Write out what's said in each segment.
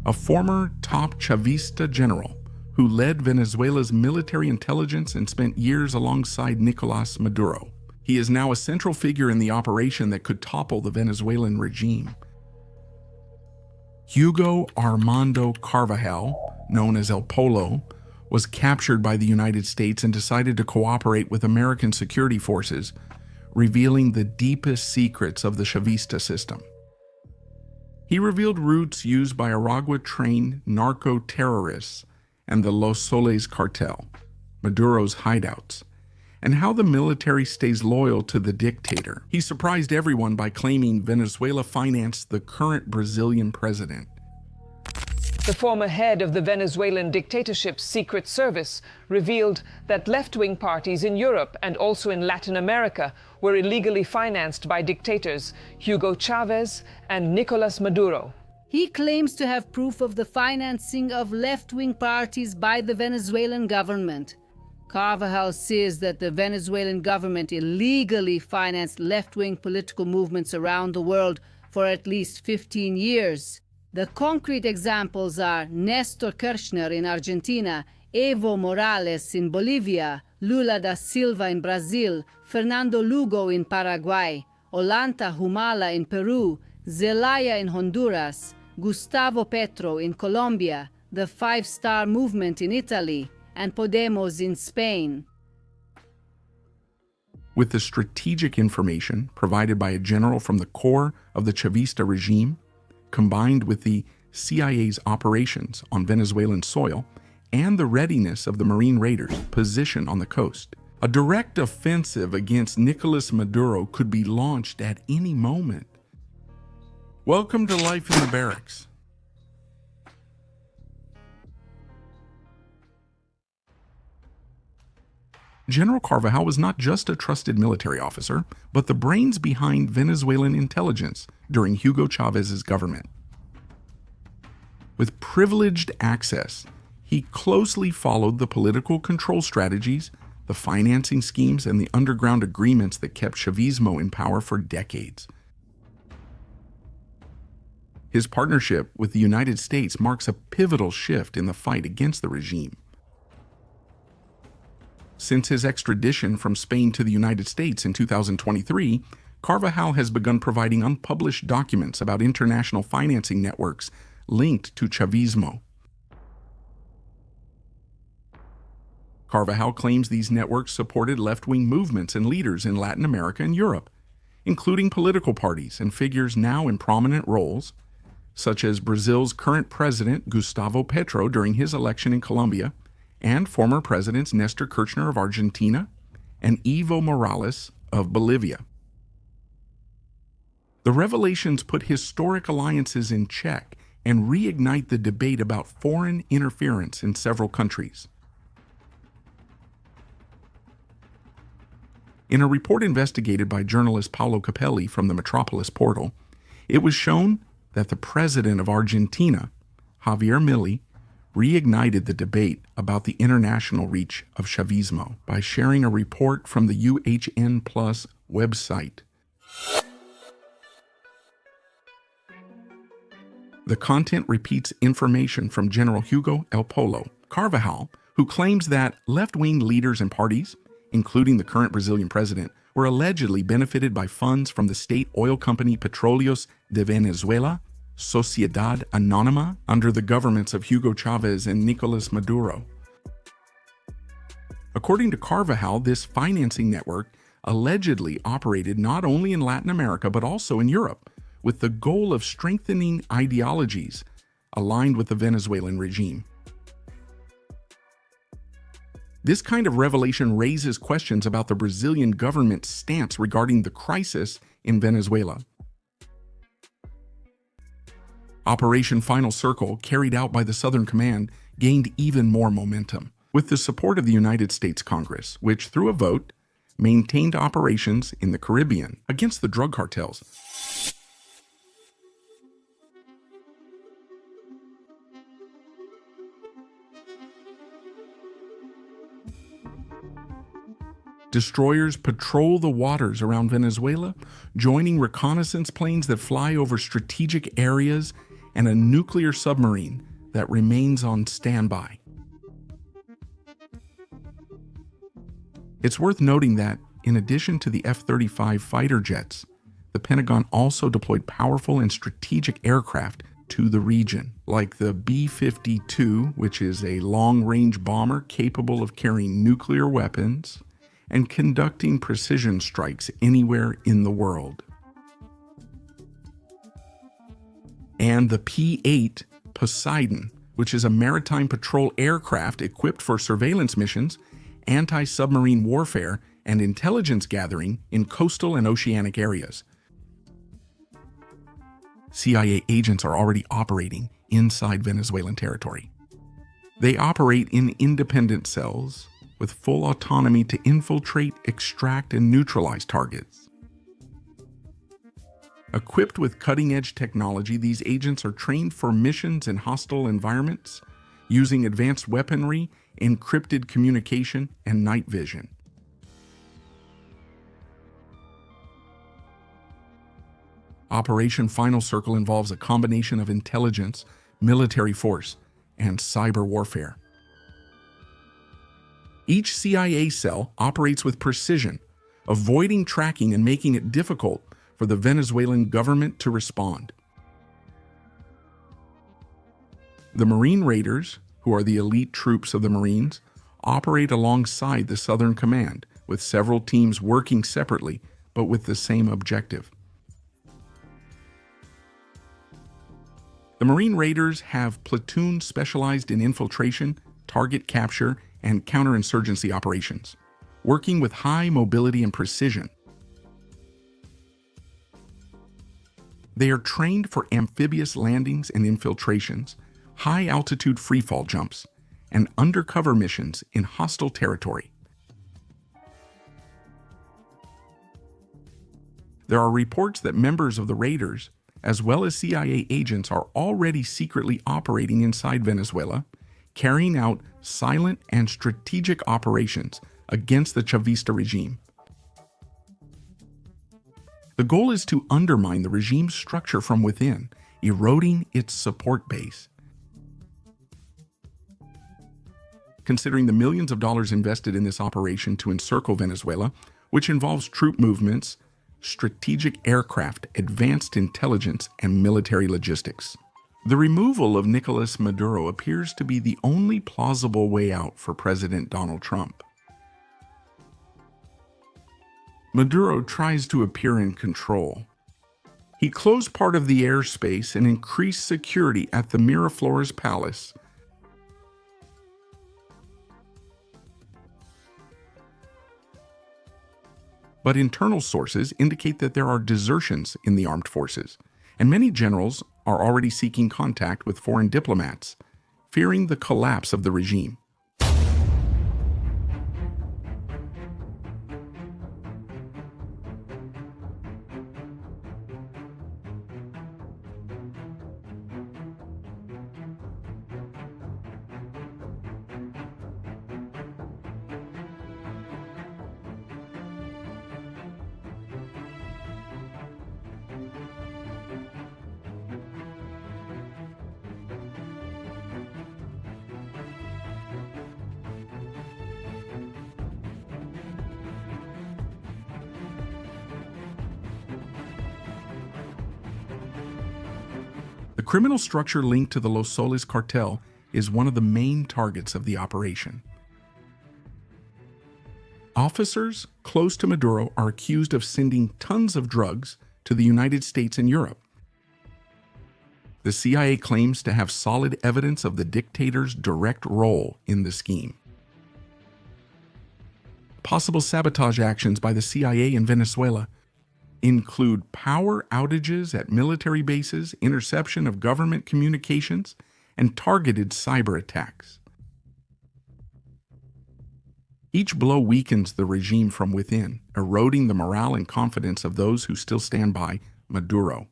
a former top Chavista general who led Venezuela's military intelligence and spent years alongside Nicolás Maduro. He is now a central figure in the operation that could topple the Venezuelan regime. Hugo Armando Carvajal, known as El Polo, was captured by the United States and decided to cooperate with American security forces, revealing the deepest secrets of the Chavista system. He revealed routes used by Aragua-trained narco-terrorists and the Los Soles cartel, Maduro's hideouts, and how the military stays loyal to the dictator. He surprised everyone by claiming Venezuela financed the current Brazilian president. The former head of the Venezuelan dictatorship's Secret Service revealed that left-wing parties in Europe and also in Latin America were illegally financed by dictators Hugo Chavez and Nicolás Maduro. He claims to have proof of the financing of left-wing parties by the Venezuelan government. Carvajal says that the Venezuelan government illegally financed left-wing political movements around the world for at least 15 years. The concrete examples are Néstor Kirchner in Argentina, Evo Morales in Bolivia, Lula da Silva in Brazil, Fernando Lugo in Paraguay, Ollanta Humala in Peru, Zelaya in Honduras, Gustavo Petro in Colombia, the Five Star Movement in Italy, and Podemos in Spain. With the strategic information provided by a general from the core of the Chavista regime, combined with the CIA's operations on Venezuelan soil and the readiness of the Marine Raiders' position on the coast, a direct offensive against Nicolás Maduro could be launched at any moment. Welcome to life in the barracks. General Carvajal was not just a trusted military officer, but the brains behind Venezuelan intelligence during Hugo Chávez's government. With privileged access, he closely followed the political control strategies, the financing schemes, and the underground agreements that kept Chavismo in power for decades. His partnership with the United States marks a pivotal shift in the fight against the regime. Since his extradition from Spain to the United States in 2023, Carvajal has begun providing unpublished documents about international financing networks linked to Chavismo. Carvajal claims these networks supported left-wing movements and leaders in Latin America and Europe, including political parties and figures now in prominent roles, such as Brazil's current president Gustavo Petro during his election in Colombia, and former presidents Néstor Kirchner of Argentina and Evo Morales of Bolivia. The revelations put historic alliances in check and reignite the debate about foreign interference in several countries. In a report investigated by journalist Paulo Capelli from the Metropolis portal, it was shown that the president of Argentina, Javier Milei, reignited the debate about the international reach of Chavismo by sharing a report from the UHN Plus website. The content repeats information from General Hugo El Polo Carvajal, who claims that left-wing leaders and parties, including the current Brazilian president, were allegedly benefited by funds from the state oil company Petróleos de Venezuela, Sociedad Anónima, under the governments of Hugo Chávez and Nicolás Maduro. According to Carvajal, this financing network allegedly operated not only in Latin America but also in Europe, with the goal of strengthening ideologies aligned with the Venezuelan regime. This kind of revelation raises questions about the Brazilian government's stance regarding the crisis in Venezuela. Operation Final Circle, carried out by the Southern Command, gained even more momentum, with the support of the United States Congress, which, through a vote, maintained operations in the Caribbean against the drug cartels. Destroyers patrol the waters around Venezuela, joining reconnaissance planes that fly over strategic areas and a nuclear submarine that remains on standby. It's worth noting that, in addition to the F-35 fighter jets, the Pentagon also deployed powerful and strategic aircraft to the region, like the B-52, which is a long-range bomber capable of carrying nuclear weapons and conducting precision strikes anywhere in the world. And the P-8 Poseidon, which is a maritime patrol aircraft equipped for surveillance missions, anti-submarine warfare, and intelligence gathering in coastal and oceanic areas. CIA agents are already operating inside Venezuelan territory. They operate in independent cells with full autonomy to infiltrate, extract, and neutralize targets. Equipped with cutting-edge technology, these agents are trained for missions in hostile environments, using advanced weaponry, encrypted communication, and night vision. Operation Final Circle involves a combination of intelligence, military force, and cyber warfare. Each CIA cell operates with precision, avoiding tracking and making it difficult for the Venezuelan government to respond. The Marine Raiders, who are the elite troops of the Marines, operate alongside the Southern Command, with several teams working separately, but with the same objective. The Marine Raiders have platoons specialized in infiltration, target capture, and counterinsurgency operations, working with high mobility and precision. They are trained for amphibious landings and infiltrations, high-altitude freefall jumps, and undercover missions in hostile territory. There are reports that members of the Raiders, as well as CIA agents, are already secretly operating inside Venezuela, carrying out silent and strategic operations against the Chavista regime. The goal is to undermine the regime's structure from within, eroding its support base. Considering the millions of dollars invested in this operation to encircle Venezuela, which involves troop movements, strategic aircraft, advanced intelligence, and military logistics. The removal of Nicolas Maduro appears to be the only plausible way out for President Donald Trump. Maduro tries to appear in control. He closed part of the airspace and increased security at the Miraflores Palace. But internal sources indicate that there are desertions in the armed forces, and many generals are already seeking contact with foreign diplomats, fearing the collapse of the regime. The criminal structure linked to the Los Soles cartel is one of the main targets of the operation. Officers close to Maduro are accused of sending tons of drugs to the United States and Europe. The CIA claims to have solid evidence of the dictator's direct role in the scheme. Possible sabotage actions by the CIA in Venezuela include power outages at military bases, interception of government communications, and targeted cyber attacks. Each blow weakens the regime from within, eroding the morale and confidence of those who still stand by Maduro.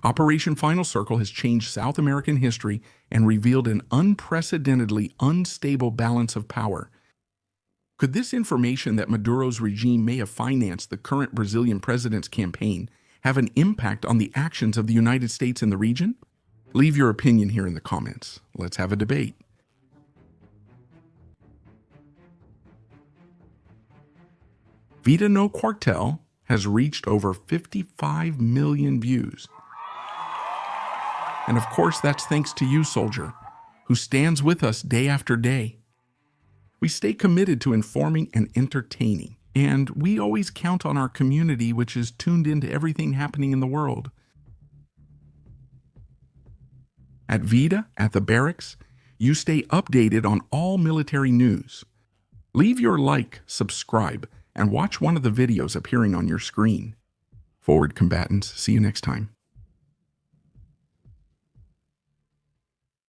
Operation Final Circle has changed South American history and revealed an unprecedentedly unstable balance of power. Could this information that Maduro's regime may have financed the current Brazilian president's campaign have an impact on the actions of the United States in the region? Leave your opinion here in the comments. Let's have a debate. Vida No Cuartel has reached over 55 million views. And of course, that's thanks to you, soldier, who stands with us day after day. We stay committed to informing and entertaining, and we always count on our community, which is tuned into everything happening in the world. At Vida, at the barracks, you stay updated on all military news. Leave your like, subscribe, and watch one of the videos appearing on your screen. Forward combatants, see you next time.